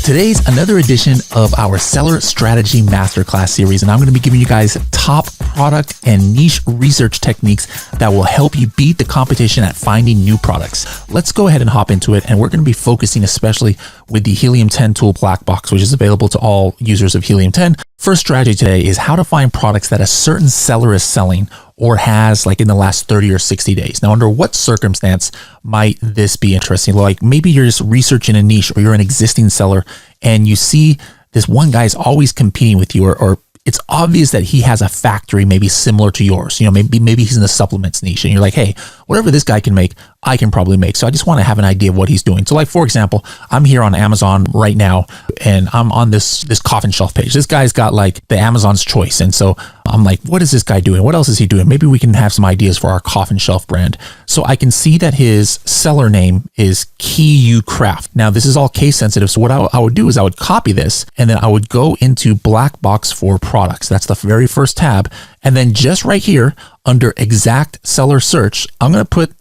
Today's another edition of our Seller Strategy Masterclass series, and I'm going to be giving you guys top product and niche research techniques that will help you beat the competition at finding new products. Let's go ahead and hop into it, and we're going to be focusing especially with the Helium 10 tool black box, which is available to all users of Helium 10. First strategy today is how to find products that a certain seller is selling or has like in the last 30 or 60 days. Now, under what circumstance might this be interesting? Like maybe you're just researching a niche or you're an existing seller and you see this one guy's always competing with you, or it's obvious that he has a factory maybe similar to yours. You know, maybe he's in the supplements niche and you're like, hey, whatever this guy can make, I can probably make. So I just want to have an idea of what he's doing. So like, for example, I'm here on Amazon right now and I'm on this coffin shelf page. This guy's got like the Amazon's choice. And so I'm like, what is this guy doing? What else is he doing? Maybe we can have some ideas for our coffin shelf brand. So I can see that his seller name is KU Craft. Now this is all case sensitive. So what I would do is I would copy this and then I would go into black box for products. That's the very first tab. And then just right here under exact seller search, I'm going to put,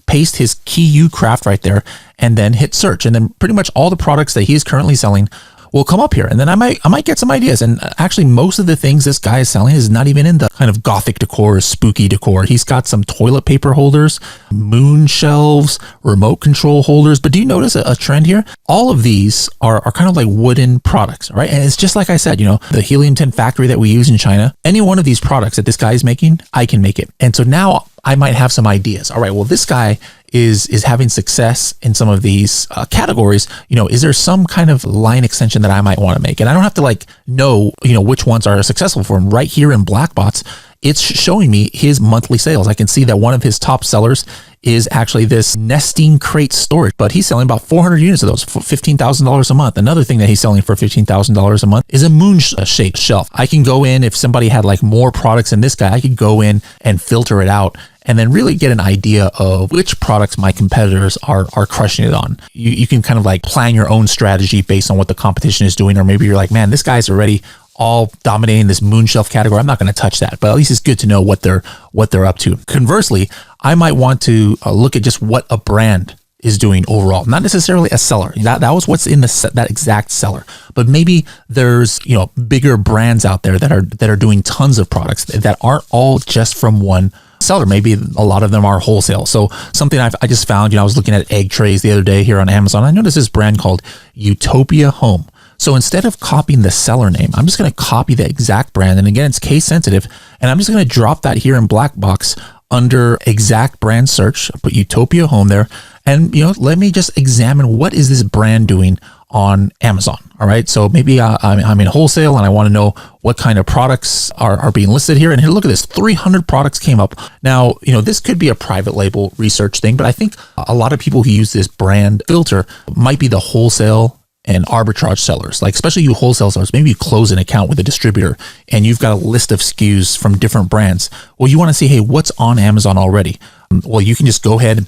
paste his KU Craft right there and then hit search. And then pretty much all the products that he is currently selling will come up here. And then I might get some ideas. And actually most of the things this guy is selling is not even in the kind of gothic decor or spooky decor. He's got some toilet paper holders, moon shelves, remote control holders. But do you notice a trend here? All of these are kind of like wooden products, right? And it's just like I said, the Helium 10 factory that we use in China, any one of these products that this guy is making, I can make it. And so now I might have some ideas. All right, well, this guy is having success in some of these categories. Is there some kind of line extension that I might want to make? And I don't have to know which ones are successful for him. Right here in Blackbots, it's showing me his monthly sales. I can see that one of his top sellers is actually this nesting crate storage, but he's selling about 400 units of those for $15,000 a month. Another thing that he's selling for $15,000 a month is a moon shaped shelf. I can go in, if somebody had like more products than this guy, I could go in and filter it out and then really get an idea of which products my competitors are crushing it on. You can kind of like plan your own strategy based on what the competition is doing, or maybe you're like, man, this guy's already all dominating this moon shelf category. I'm not going to touch that, but at least it's good to know what they're up to. Conversely, I might want to look at just what a brand is doing overall, not necessarily a seller. That was what's in that exact seller, but maybe there's bigger brands out there that are doing tons of products that aren't all just from one seller. Maybe a lot of them are wholesale. So something I just found, I was looking at egg trays the other day here on Amazon. I noticed this brand called Utopia Home. So instead of copying the seller name, I'm just going to copy the exact brand. And again, it's case sensitive. And I'm just going to drop that here in black box under exact brand search. Put Utopia Home there. And, let me just examine what is this brand doing on Amazon. All right. So maybe I'm in wholesale and I want to know what kind of products are being listed here. And here, look at this, 300 products came up. Now, this could be a private label research thing, but I think a lot of people who use this brand filter might be the wholesale and arbitrage sellers, like especially you wholesale sellers. Maybe you close an account with a distributor and you've got a list of SKUs from different brands. Well, you want to see, hey, what's on Amazon already? Well, you can just go ahead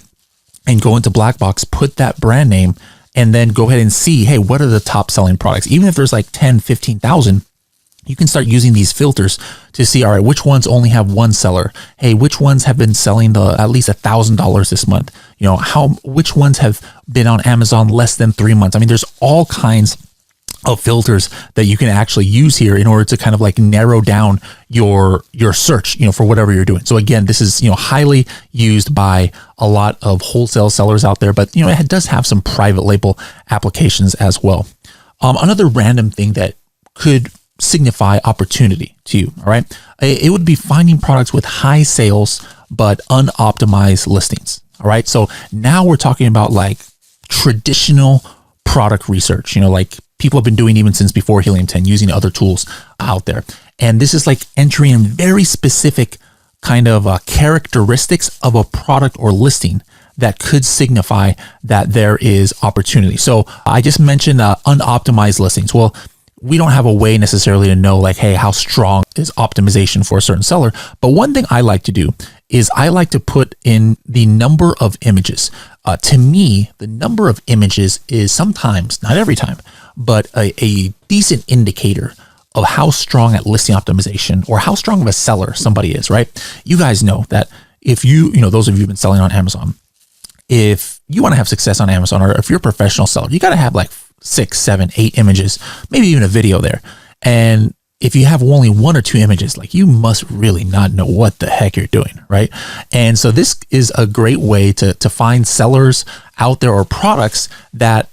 and go into Blackbox, put that brand name, and then go ahead and see, hey, what are the top selling products? Even if there's like 10, 15,000, you can start using these filters to see, all right, which ones only have one seller? Hey, which ones have been selling at least $1,000 this month? Which ones have been on Amazon less than 3 months? I mean, there's all kinds of filters that you can actually use here in order to kind of like narrow down your search, for whatever you're doing. So again, this is, highly used by a lot of wholesale sellers out there, but it does have some private label applications as well. Another random thing that could signify opportunity to you, all right, it would be finding products with high sales but unoptimized listings. All right, so now we're talking about like traditional product research, like people have been doing even since before Helium 10, using other tools out there. And this is like entering in very specific kind of characteristics of a product or listing that could signify that there is opportunity. So I just mentioned unoptimized listings. Well, we don't have a way necessarily to know like, hey, how strong is optimization for a certain seller. But one thing I like to do is I like to put in the number of images. To me, the number of images is sometimes, not every time, but a decent indicator of how strong at listing optimization or how strong of a seller somebody is, right? You guys know that if those of you who've been selling on Amazon, if you want to have success on Amazon, or if you're a professional seller, you got to have like 6, 7, 8 images, maybe even a video there. And if you have only 1 or 2 images, like you must really not know what the heck you're doing, right? And so this is a great way to find sellers out there or products that,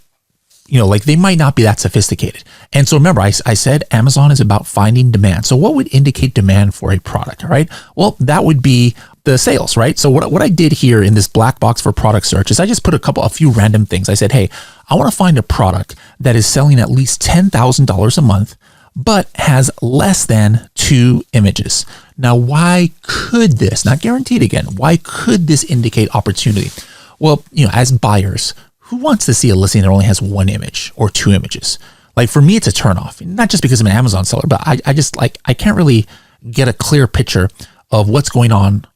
like they might not be that sophisticated. And so remember, I said Amazon is about finding demand. So what would indicate demand for a product, all right? Well, that would be the sales, right? So what I did here in this black box for product search is I just put a few random things. I said, hey, I want to find a product that is selling at least $10,000 a month, but has less than 2 images. Now, why could this, not guaranteed again, why could this indicate opportunity? Well, as buyers, who wants to see a listing that only has 1 image or 2 images? Like for me, it's a turnoff, not just because I'm an Amazon seller, but I just I can't really get a clear picture of what's going on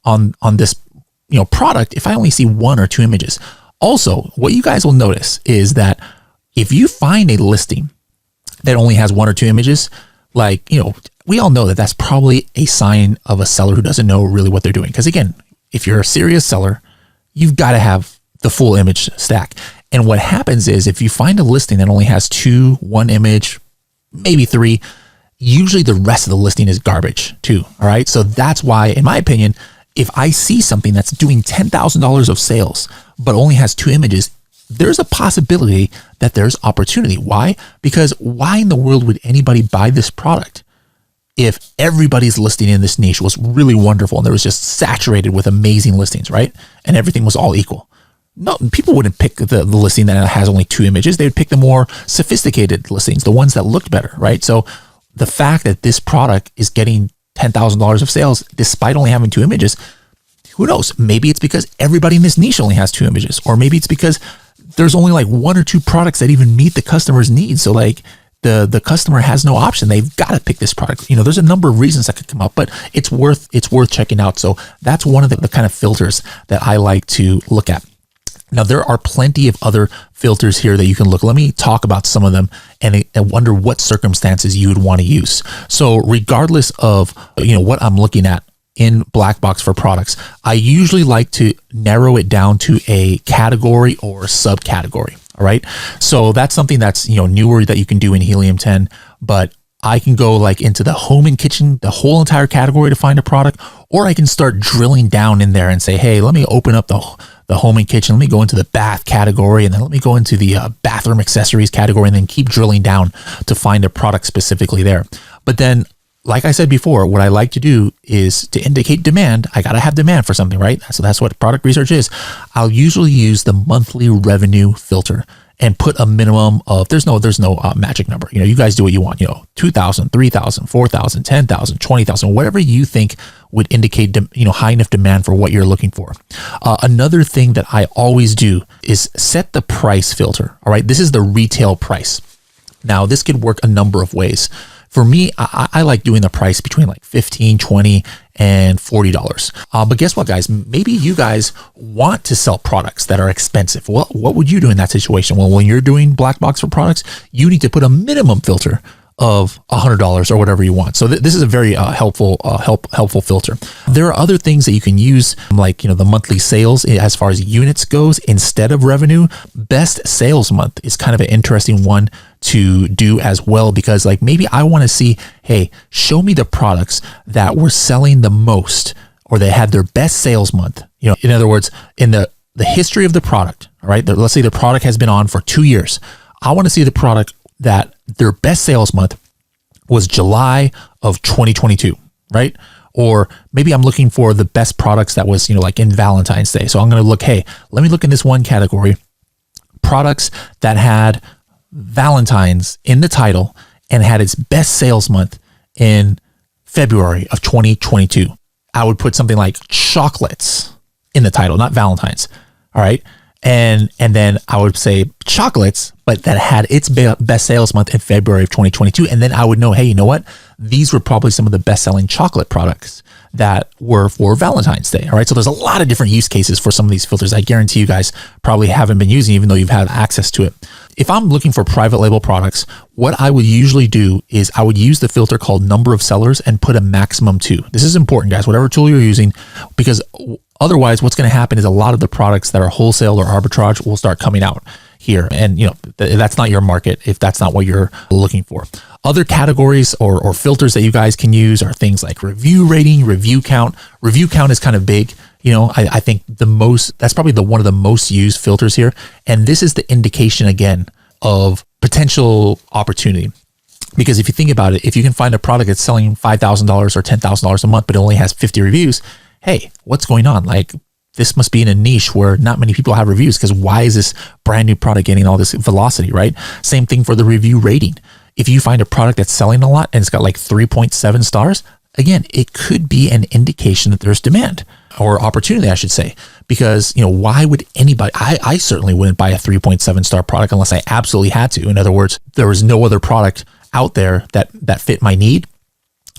this, product if I only see 1 or 2 images. Also, what you guys will notice is that if you find a listing that only has 1 or 2 images, we all know that that's probably a sign of a seller who doesn't know really what they're doing. Because again, if you're a serious seller, you've got to have the full image stack. And what happens is if you find a listing that only has 2, 1 image, maybe 3, usually the rest of the listing is garbage too. All right. So that's why, in my opinion, if I see something that's doing $10,000 of sales, but only has 2 images, there's a possibility that there's opportunity. Why? Because why in the world would anybody buy this product if everybody's listing in this niche was really wonderful and there was just saturated with amazing listings, right? And everything was all equal. No, people wouldn't pick the listing that has only 2 images. They would pick the more sophisticated listings, the ones that looked better, right? So the fact that this product is getting $10,000 of sales despite only having 2 images, who knows? Maybe it's because everybody in this niche only has 2 images, or maybe it's because there's only like 1 or 2 products that even meet the customer's needs. So like the customer has no option. They've got to pick this product. There's a number of reasons that could come up, but it's worth checking out. So that's one of the kind of filters that I like to look at. Now, there are plenty of other filters here that you can look. Let me talk about some of them and wonder what circumstances you would want to use. So regardless of, what I'm looking at in black box for products, I usually like to narrow it down to a category or subcategory. All right. So that's something that's, newer that you can do in Helium 10, but I can go like into the home and kitchen, the whole entire category to find a product, or I can start drilling down in there and say, hey, let me open up the home and kitchen. Let me go into the bath category, and then let me go into the bathroom accessories category, and then keep drilling down to find a product specifically there. But then, like I said before, what I like to do is to indicate demand. I got to have demand for something, right? So that's what product research is. I'll usually use the monthly revenue filter and put a minimum of, there's no magic number. You guys do what you want, 2,000, 3,000, 4,000, 10,000, 20,000, whatever you think would indicate, high enough demand for what you're looking for. Another thing that I always do is set the price filter. All right. This is the retail price. Now this could work a number of ways. For me, I like doing the price between like $15, $20, and $40. But guess what, guys? Maybe you guys want to sell products that are expensive. Well, what would you do in that situation? Well, when you're doing black box for products, you need to put a minimum filter of $100 or whatever you want. So this is a very helpful filter. There are other things that you can use, like the monthly sales as far as units goes instead of revenue. Best sales month is kind of an interesting one to do as well, because like maybe I want to see, hey, show me the products that were selling the most or they had their best sales month. In other words, in the history of the product, all right, let's say the product has been on for 2 years. I want to see the product that their best sales month was July of 2022, right? Or maybe I'm looking for the best products that was, like in Valentine's Day. So I'm going to look, hey, let me look in this one category, products that had Valentine's in the title and had its best sales month in February of 2022. I would put something like chocolates in the title, not Valentine's. All right. And then I would say chocolates, but that had its best sales month in February of 2022. And then I would know, hey, you know what? These were probably some of the best selling chocolate products that were for Valentine's Day. All right. So there's a lot of different use cases for some of these filters. I guarantee you guys probably haven't been using, even though you've had access to it. If I'm looking for private label products, what I would usually do is I would use the filter called number of sellers and put a maximum 2. This is important, guys, whatever tool you're using, because otherwise what's going to happen is a lot of the products that are wholesale or arbitrage will start coming out. here. And that's not your market if that's not what you're looking for. Other categories or filters that you guys can use are things like review rating, review count. Review count is kind of big. I think that's probably one of the most used filters here. And this is the indication again of potential opportunity. Because if you think about it, if you can find a product that's selling $5,000 or $10,000 a month, but it only has 50 reviews, hey, what's going on? Like, this must be in a niche where not many people have reviews, because why is this brand new product getting all this velocity, right? Same thing for the review rating. If you find a product that's selling a lot and it's got like 3.7 stars, again, it could be an indication that there's demand or opportunity, I should say, because, why would anybody, I certainly wouldn't buy a 3.7 star product unless I absolutely had to. In other words, there was no other product out there that fit my need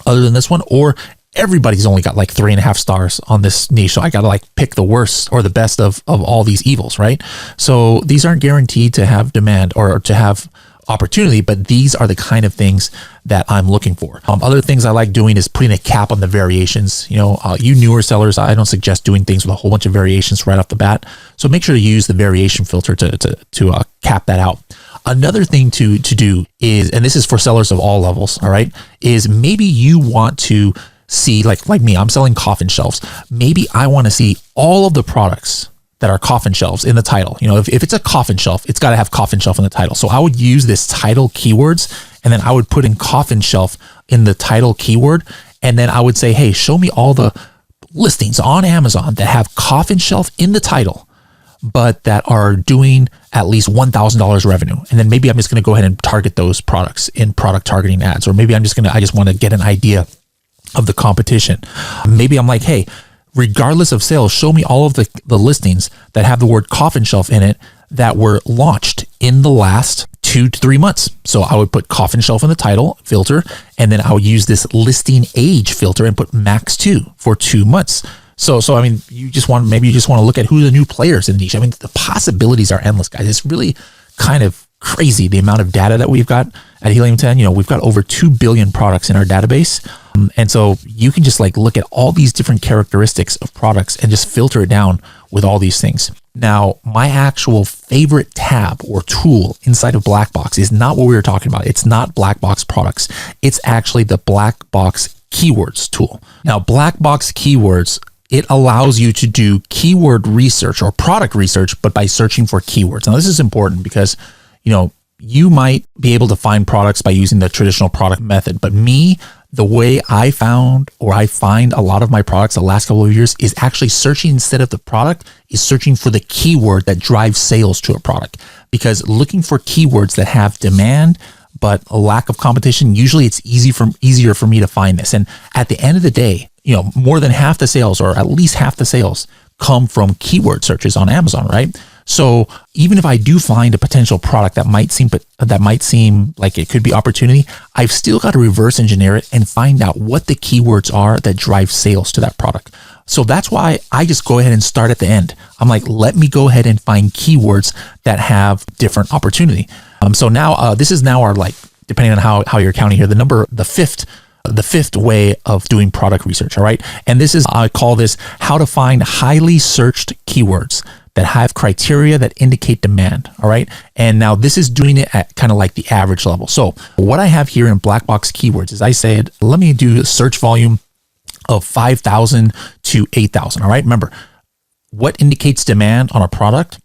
other than this one, or everybody's only got like 3.5 stars on this niche. So I got to like pick the worst or the best of all these evils, right? So these aren't guaranteed to have demand or to have opportunity, but these are the kind of things that I'm looking for. Other things I like doing is putting a cap on the variations. You newer sellers, I don't suggest doing things with a whole bunch of variations right off the bat. So make sure to use the variation filter to cap that out. Another thing to do is, and this is for sellers of all levels, all right, is maybe you want to see, like me, I'm selling coffin shelves. Maybe I want to see all of the products that are coffin shelves in the title. If it's a coffin shelf, it's got to have coffin shelf in the title. So I would use this title keywords, and then I would put in coffin shelf in the title keyword. And then I would say, hey, show me all the listings on Amazon that have coffin shelf in the title, but that are doing at least $1,000 revenue. And then maybe I'm just going to go ahead and target those products in product targeting ads. Or maybe I just want to get an idea of the competition. Maybe I'm like, hey, regardless of sales, show me all of the listings that have the word coffin shelf in it that were launched in the last 2 to 3 months. So I would put coffin shelf in the title filter, and then I would use this listing age filter and put max 2 for 2 months. So I mean, you just want to look at who the new players in the niche. I mean, the possibilities are endless, guys. It's really kind of crazy the amount of data that we've got at Helium 10. We've got over 2 billion products in our database. And so you can just like look at all these different characteristics of products and just filter it down with all these things. Now, my actual favorite tab or tool inside of Black Box is not what we were talking about. It's not Black Box products. It's actually the Black Box keywords tool. Now, Black Box keywords, it allows you to do keyword research or product research, but by searching for keywords. Now, this is important because, you might be able to find products by using the traditional product method, but the way I find a lot of my products the last couple of years is actually searching instead of the product, is searching for the keyword that drives sales to a product. Because looking for keywords that have demand but a lack of competition, usually it's easier for me to find this. And at the end of the day, more than half the sales, or at least half the sales, come from keyword searches on Amazon, right? So even if I do find a potential product that might seem like it could be opportunity, I've still got to reverse engineer it and find out what the keywords are that drive sales to that product. So that's why I just go ahead and start at the end. I'm like, let me go ahead and find keywords that have different opportunity. So now this is now our, like, depending on how you're counting here, the fifth way of doing product research. All right. And I call this how to find highly searched keywords that have criteria that indicate demand. All right. And now this is doing it at kind of like the average level. So what I have here in Black Box keywords is I said, let me do a search volume of 5,000 to 8,000. All right. Remember, what indicates demand on a product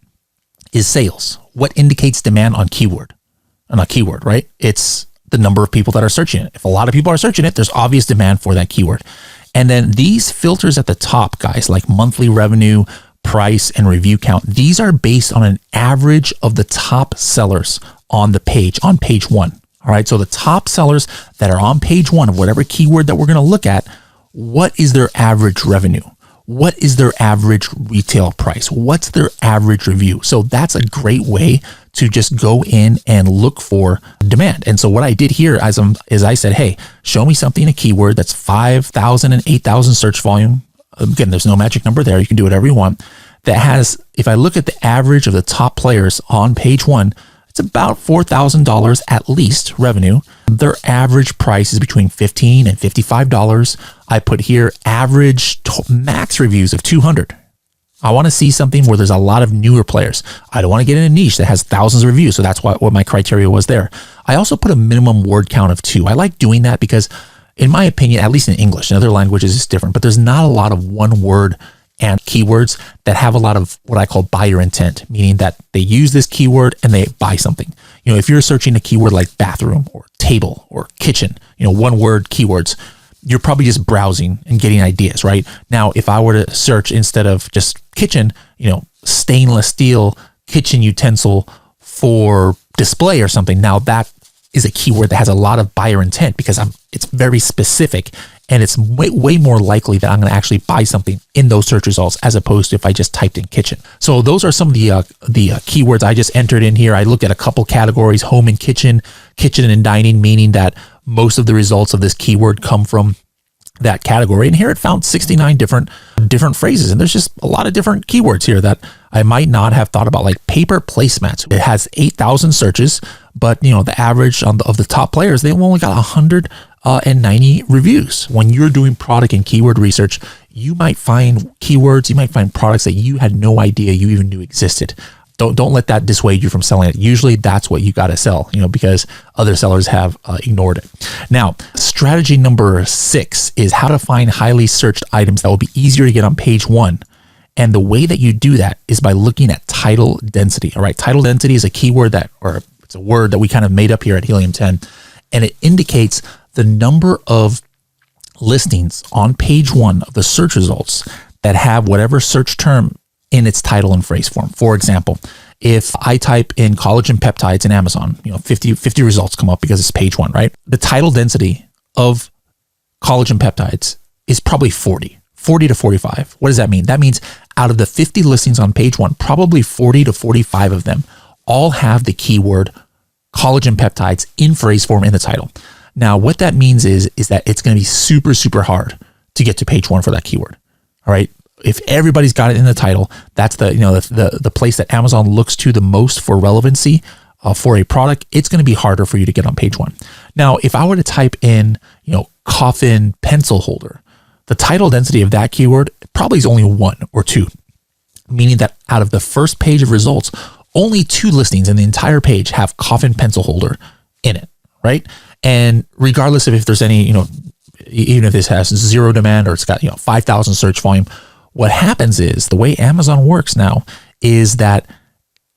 is sales. What indicates demand on a keyword, right? It's the number of people that are searching it. If a lot of people are searching it, there's obvious demand for that keyword. And then these filters at the top, guys, like monthly revenue, price, and review count, these are based on an average of the top sellers on page 1. All right. So the top sellers that are on page 1 of whatever keyword that we're going to look at, what is their average revenue? What is their average retail price? What's their average review? So that's a great way to just go in and look for demand. And so what I did here is I said, hey, show me something, a keyword that's 5,000 and 8,000 search volume. Again, there's no magic number there. You can do whatever you want. That has, if I look at the average of the top players on page 1, it's about $4,000 at least revenue. Their average price is between $15 and $55. I put here average max reviews of 200. I want to see something where there's a lot of newer players. I don't want to get in a niche that has thousands of reviews. So that's what my criteria was there. I also put a minimum word count of 2. I like doing that because, in my opinion, at least in English, in other languages it's different, but there's not a lot of one word and keywords that have a lot of what I call buyer intent, meaning that they use this keyword and they buy something. You know, if you're searching a keyword like bathroom or table or kitchen, you know, one word keywords, you're probably just browsing and getting ideas, right? Now, if I were to search instead of just kitchen, you know, stainless steel kitchen utensil for display or something, now that is a keyword that has a lot of buyer intent because it's very specific, and it's way more likely that I'm going to actually buy something in those search results as opposed to if I just typed in kitchen. So those are some of the keywords I just entered in here. I looked at a couple categories: home and kitchen and dining, meaning that most of the results of this keyword come from that category. And here it found 69 different phrases, and there's just a lot of different keywords here that I might not have thought about, like paper placemats. It has 8,000 searches, but you know, the average of the top players, they've only got 190 reviews. When you're doing product and keyword research, you might find keywords, you might find products that you had no idea you even knew existed. Don't let that dissuade you from selling it. Usually that's what you got to sell, you know, because other sellers have ignored it. Now, strategy number 6 is how to find highly searched items that will be easier to get on page 1. And the way that you do that is by looking at title density. All right. Title density is a keyword or it's a word that we kind of made up here at Helium 10, and it indicates the number of listings on page 1 of the search results that have whatever search term in its title and phrase form. For example, if I type in collagen peptides in Amazon, you know, 50 results come up because it's page 1, right? The title density of collagen peptides is probably 40 to 45. What does that mean? That means out of the 50 listings on page 1, probably 40 to 45 of them all have the keyword collagen peptides in phrase form in the title. Now, what that means is that it's going to be super, super hard to get to page 1 for that keyword. All right. If everybody's got it in the title, that's the place that Amazon looks to the most for relevancy for a product. It's going to be harder for you to get on page 1. Now, if I were to type in, you know, coffin pencil holder, the title density of that keyword probably is only 1 or 2, meaning that out of the first page of results, only 2 listings in the entire page have coffin pencil holder in it, right? And regardless of if there's any, you know, even if this has 0 demand or it's got, you know, 5,000 search volume, what happens is the way Amazon works now is that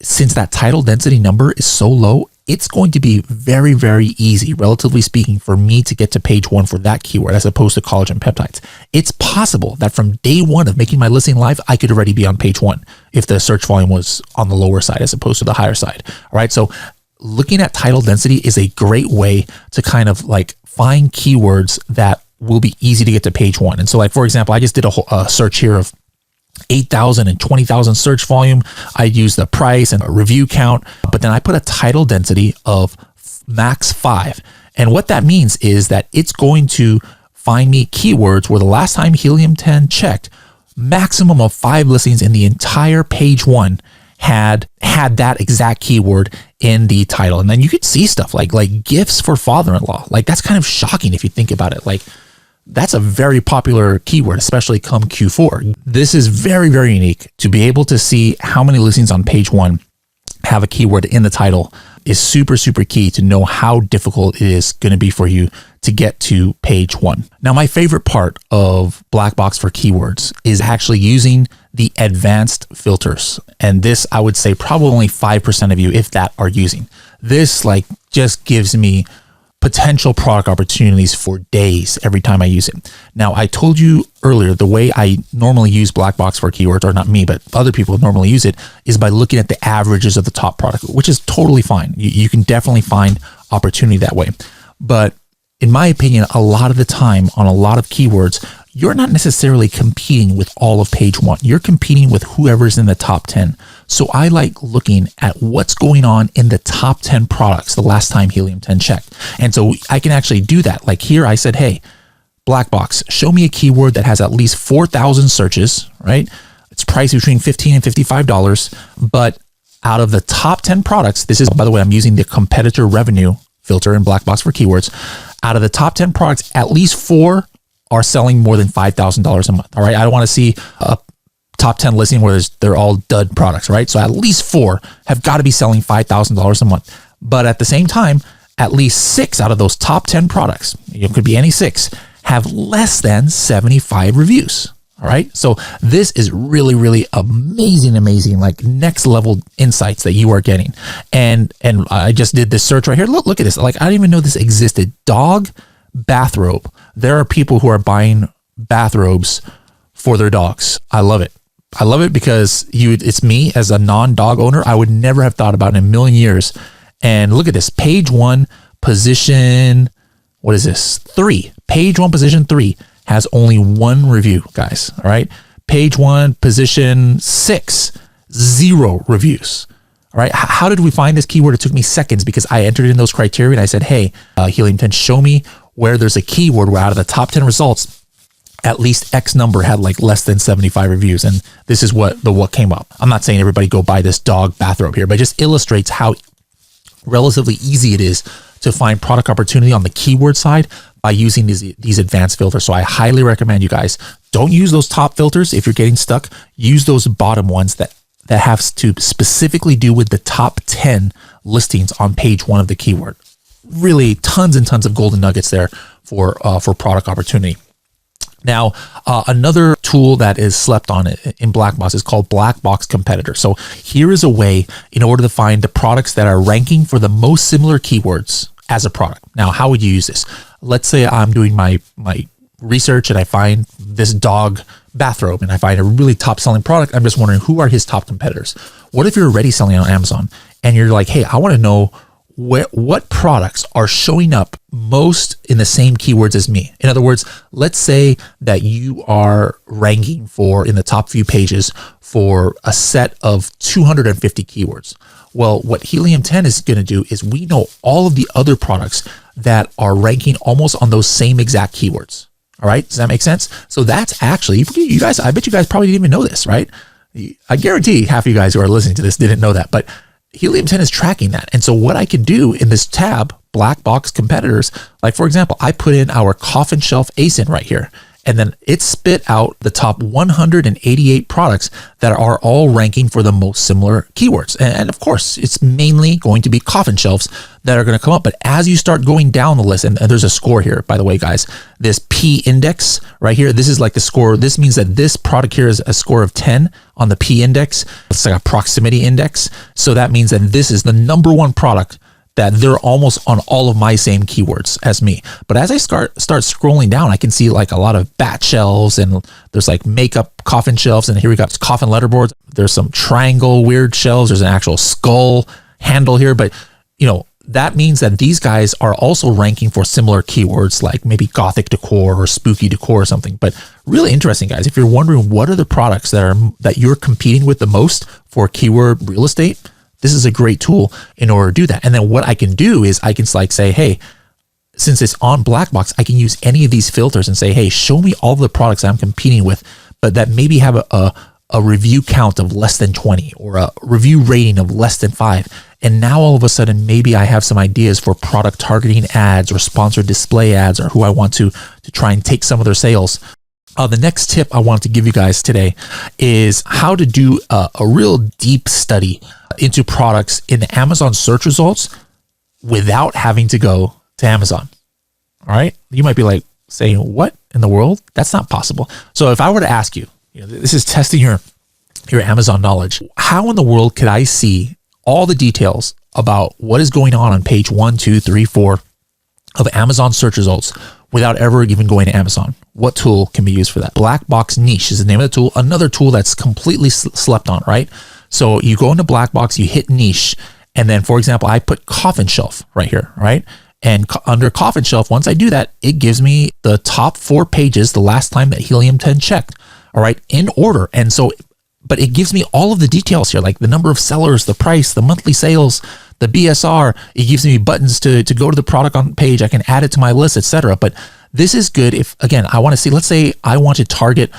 since that title density number is so low, it's going to be very, very easy, relatively speaking, for me to get to page 1 for that keyword as opposed to collagen peptides. It's possible that from day 1 of making my listing live, I could already be on page 1 if the search volume was on the lower side as opposed to the higher side. All right. So looking at title density is a great way to kind of like find keywords that will be easy to get to page 1. And so, like, for example, I just did a search here of 8,000 and 20,000 search volume. I used the price and a review count, but then I put a title density of max 5. And what that means is that it's going to find me keywords where the last time Helium 10 checked, maximum of 5 listings in the entire page 1 had that exact keyword in the title. And then you could see stuff like gifts for father-in-law. Like, that's kind of shocking if you think about it. Like, that's a very popular keyword, especially come Q4. This is very, very unique. To be able to see how many listings on page 1 have a keyword in the title is super, super key to know how difficult it is going to be for you to get to page 1. Now, my favorite part of Black Box for keywords is actually using the advanced filters. And this, I would say probably only 5% of you, if that, are using. This just gives me potential product opportunities for days every time I use it. Now, I told you earlier, the way I normally use Black Box for keywords, or not me, but other people normally use it, is by looking at the averages of the top product, which is totally fine. You can definitely find opportunity that way. But in my opinion, a lot of the time on a lot of keywords, you're not necessarily competing with all of page 1. You're competing with whoever's in the top 10. So I like looking at what's going on in the top 10 products the last time Helium 10 checked. And so I can actually do that. Like here I said, hey, Black Box, show me a keyword that has at least 4,000 searches, right? It's priced between $15 and $55. But out of the top 10 products, this is, by the way, I'm using the competitor revenue filter in Black Box for keywords. Out of the top 10 products, at least 4 are selling more than $5,000 a month. All right. I don't want to see top 10 listing where they're all dud products, right? So at least 4 have got to be selling $5,000 a month. But at the same time, at least 6 out of those top 10 products, it could be any 6, have less than 75 reviews. All right. So this is really, really amazing, like next level insights that you are getting. And I just did this search right here. Look at this. Like, I didn't even know this existed. Dog bathrobe. There are people who are buying bathrobes for their dogs. I love it. I love it because it's me as a non-dog owner. I would never have thought about it in a million years. And look at this. Page 1, position, what is this? 3. Page 1, position 3 has only 1 review, guys. All right. Page 1, position 6, 0 reviews. All right. How did we find this keyword? It took me seconds because I entered in those criteria and I said, hey, Helium 10, show me where there's a keyword where out of the top 10 results, at least X number had like less than 75 reviews. And this is what came up. I'm not saying everybody go buy this dog bathrobe here, but it just illustrates how relatively easy it is to find product opportunity on the keyword side by using these advanced filters. So I highly recommend you guys don't use those top filters. If you're getting stuck, use those bottom ones that have to specifically do with the top 10 listings on page 1 of the keyword. Really tons and tons of golden nuggets there for product opportunity. Now, another tool that is slept on in Black Box is called Black Box Competitor. So here is a way in order to find the products that are ranking for the most similar keywords as a product. Now, how would you use this? Let's say I'm doing my research and I find this dog bathrobe and I find a really top selling product. I'm just wondering, who are his top competitors? What if you're already selling on Amazon and you're like, hey, I want to know what products are showing up most in the same keywords as me? In other words, let's say that you are ranking in the top few pages for a set of 250 keywords. Well, what Helium 10 is going to do is we know all of the other products that are ranking almost on those same exact keywords. All right. Does that make sense? So that's actually, you guys, I bet you guys probably didn't even know this, right? I guarantee half of you guys who are listening to this didn't know that, but Helium 10 is tracking that. And so what I can do in this tab, Black Box Competitors, like for example, I put in our coffin shelf ASIN right here, and then it spit out the top 188 products that are all ranking for the most similar keywords. And of course, it's mainly going to be coffin shelves that are going to come up. But as you start going down the list, and there's a score here, by the way, guys, this P index right here, this is like the score. This means that this product here is a score of 10 on the P index. It's like a proximity index. So that means that this is the number 1 product that they're almost on all of my same keywords as me. But as I start scrolling down, I can see like a lot of bat shelves, and there's like makeup coffin shelves, and here we got coffin letterboards. There's some triangle weird shelves. There's an actual skull handle here. But that means that these guys are also ranking for similar keywords like maybe gothic decor or spooky decor or something. But really interesting, guys. If you're wondering what are the products that you're competing with the most for keyword real estate, this is a great tool in order to do that. And then what I can do is I can like say, hey, since it's on Black Box, I can use any of these filters and say, hey, show me all the products I'm competing with, but that maybe have a review count of less than 20 or a review rating of less than 5. And now all of a sudden, maybe I have some ideas for product targeting ads or sponsored display ads, or who I want to try and take some of their sales. The next tip I want to give you guys today is how to do a real deep study into products in the Amazon search results without having to go to Amazon. All right. You might be like saying, what in the world? That's not possible. So if I were to ask you, this is testing your Amazon knowledge. How in the world could I see all the details about what is going on page 1, 2, 3, 4 of Amazon search results without ever even going to Amazon? What tool can be used for that? Black Box Niche is the name of the tool. Another tool that's completely slept on, right? So you go into Black Box, you hit niche, and then, for example, I put coffin shelf right here, right? And under coffin shelf, once I do that, it gives me the top 4 pages the last time that Helium 10 checked, all right, in order. And so, but it gives me all of the details here, like the number of sellers, the price, the monthly sales, the BSR. It gives me buttons to go to the product on page. I can add it to my list, etc. But this is good if, again, I want to see, let's say I want to target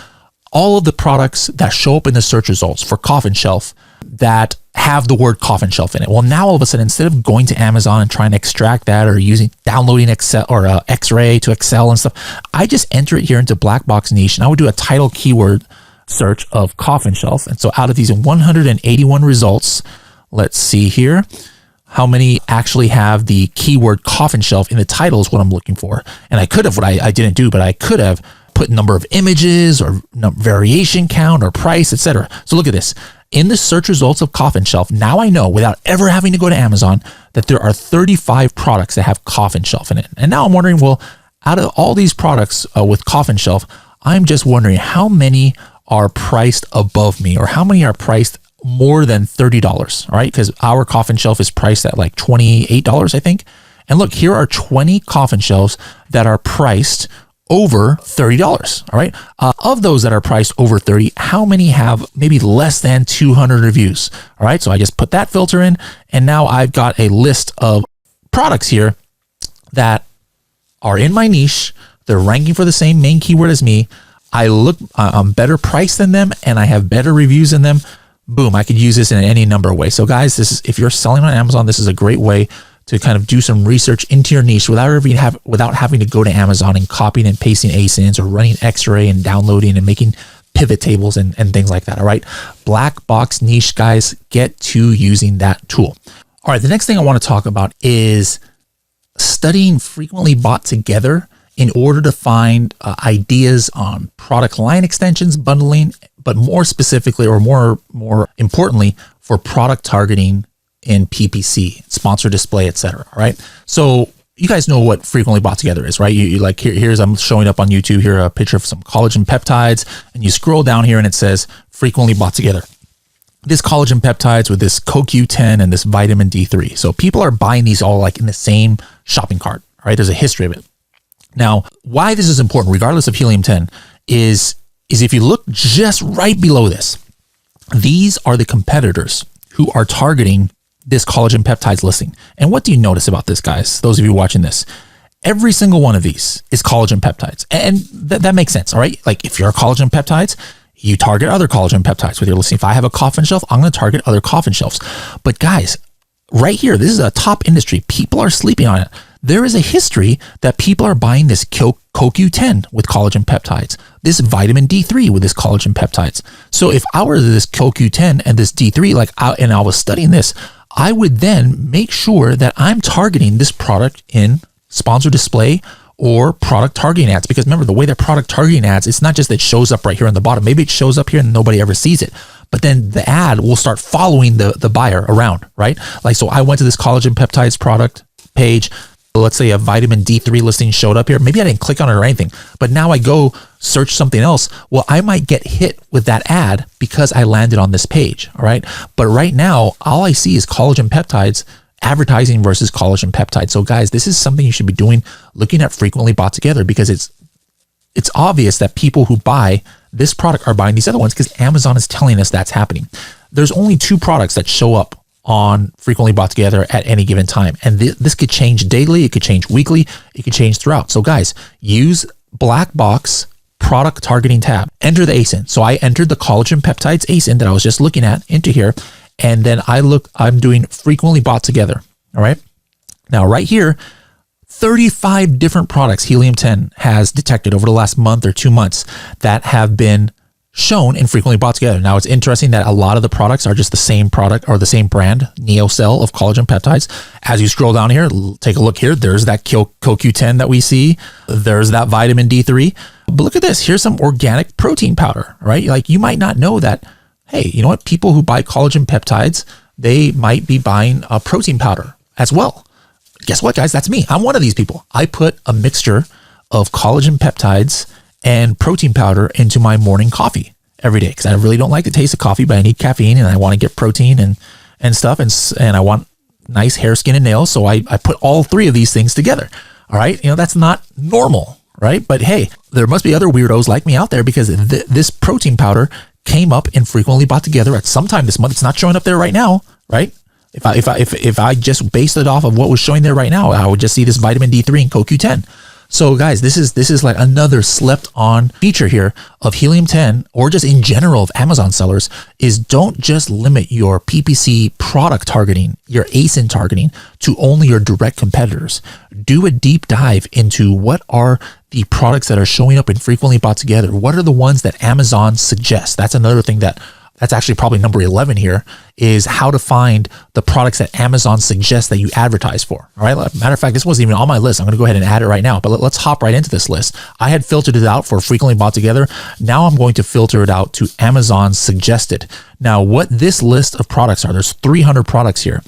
all of the products that show up in the search results for coffin shelf that have the word coffin shelf in it. Well, now all of a sudden, instead of going to Amazon and trying to extract that or downloading Excel or X-Ray to Excel and stuff, I just enter it here into Black Box Niche, and I would do a title keyword search of coffin shelf. And so out of these 181 results, let's see here, how many actually have the keyword coffin shelf in the title is what I'm looking for. And I could have, what I didn't do, but I could have put number of images or variation count or price, etc. So look at this. In the search results of coffin shelf, now I know without ever having to go to Amazon that there are 35 products that have coffin shelf in it. And now I'm wondering, well, out of all these products with coffin shelf, I'm just wondering how many are priced above me, or how many are priced more than $30, all right? Because our coffin shelf is priced at like $28, I think. And look, here are 20 coffin shelves that are priced over $30, all right? Of those that are priced over 30, how many have maybe less than 200 reviews, all right? So I just put that filter in, and now I've got a list of products here that are in my niche. They're ranking for the same main keyword as me. I'm better priced than them, and I have better reviews than them. Boom, I could use this in any number of ways. So guys, if you're selling on Amazon, this is a great way to kind of do some research into your niche without having to go to Amazon and copying and pasting ASINs or running X-ray and downloading and making pivot tables and things like that. All right. Black box niche, guys, get to using that tool. All right. The next thing I want to talk about is studying frequently bought together in order to find ideas on product line extensions, bundling, but more specifically, or more importantly, for product targeting in PPC, sponsor display, etc. All right. So you guys know what frequently bought together is, right? You like here's I'm showing up on YouTube here a picture of some collagen peptides, and you scroll down here and it says frequently bought together. This collagen peptides with this CoQ10 and this vitamin D3. So people are buying these all like in the same shopping cart. All right. There's a history of it. Now, why this is important, regardless of Helium 10, is if you look just right below this, these are the competitors who are targeting this collagen peptides listing. And what do you notice about this, guys? Those of you watching this, every single one of these is collagen peptides. And that makes sense, all right? Like if you're a collagen peptides, you target other collagen peptides with your listing. If I have a coffin shelf, I'm going to target other coffin shelves. But guys, right here, this is a top industry. People are sleeping on it. There is a history that people are buying this CoQ10 with collagen peptides, this vitamin D3 with this collagen peptides. So if I were this CoQ10 and this D3, and I was studying this, I would then make sure that I'm targeting this product in sponsor display or product targeting ads. Because remember, the way that product targeting ads, it's not just that it shows up right here on the bottom. Maybe it shows up here and nobody ever sees it. But then the ad will start following the buyer around, right? Like, so I went to this collagen peptides product page. Let's say a vitamin D3 listing showed up here. Maybe I didn't click on it or anything, but now I go search something else. Well, I might get hit with that ad because I landed on this page. All right. But right now, all I see is collagen peptides advertising versus collagen peptides. So guys, this is something you should be doing, looking at frequently bought together, because it's obvious that people who buy this product are buying these other ones because Amazon is telling us that's happening. There's only 2 products that show up on frequently bought together at any given time. And this could change daily. It could change weekly. It could change throughout. So guys, use black box product targeting tab, enter the ASIN. So I entered the collagen peptides ASIN that I was just looking at into here. And then I'm doing frequently bought together. All right. Now right here, 35 different products Helium 10 has detected over the last month or 2 months that have been shown and frequently bought together. Now it's interesting that a lot of the products are just the same product or the same brand, NeoCell of collagen peptides. As you scroll down here, take a look here. There's that CoQ10 that we see. There's that vitamin D3. But look at this. Here's some organic protein powder, right? Like you might not know that, hey, you know what? People who buy collagen peptides, they might be buying a protein powder as well. Guess what, guys? That's me. I'm one of these people. I put a mixture of collagen peptides and protein powder into my morning coffee every day because I really don't like the taste of coffee, but I need caffeine and I want to get protein and stuff, and I want nice hair, skin, and nails. So I put all 3 of these things together. All right, that's not normal, right? But hey, there must be other weirdos like me out there because this protein powder came up and frequently bought together at some time this month. It's not showing up there right now, right? If I just based it off of what was showing there right now, I would just see this vitamin D3 and CoQ10. So guys, this is like another slept on feature here of Helium 10, or just in general of Amazon sellers, is don't just limit your PPC product targeting, your ASIN targeting, to only your direct competitors. Do a deep dive into what are the products that are showing up and frequently bought together. What are the ones that Amazon suggests? That's another thing that's actually probably number 11 here, is how to find the products that Amazon suggests that you advertise for. All right. Matter of fact, this wasn't even on my list. I'm going to go ahead and add it right now, but let's hop right into this list. I had filtered it out for frequently bought together. Now I'm going to filter it out to Amazon suggested. Now, what this list of products are, there's 300 products here.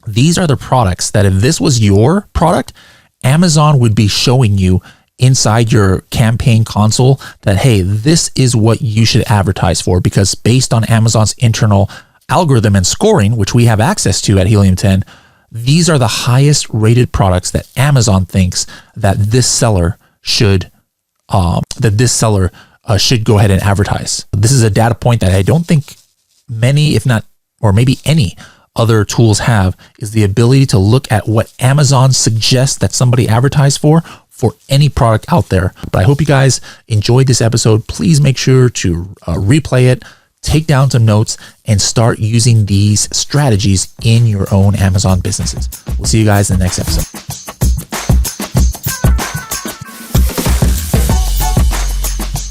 These are the products that if this was your product, Amazon would be showing you inside your campaign console that, hey, this is what you should advertise for, because based on Amazon's internal algorithm and scoring, which we have access to at Helium 10, these are the highest rated products that Amazon thinks that this seller should should go ahead and advertise. This is a data point that I don't think many, if not, or maybe any other tools have, is the ability to look at what Amazon suggests that somebody advertise for any product out there. But I hope you guys enjoyed this episode. Please make sure to replay it, take down some notes, and start using these strategies in your own Amazon businesses. We'll see you guys in the next episode.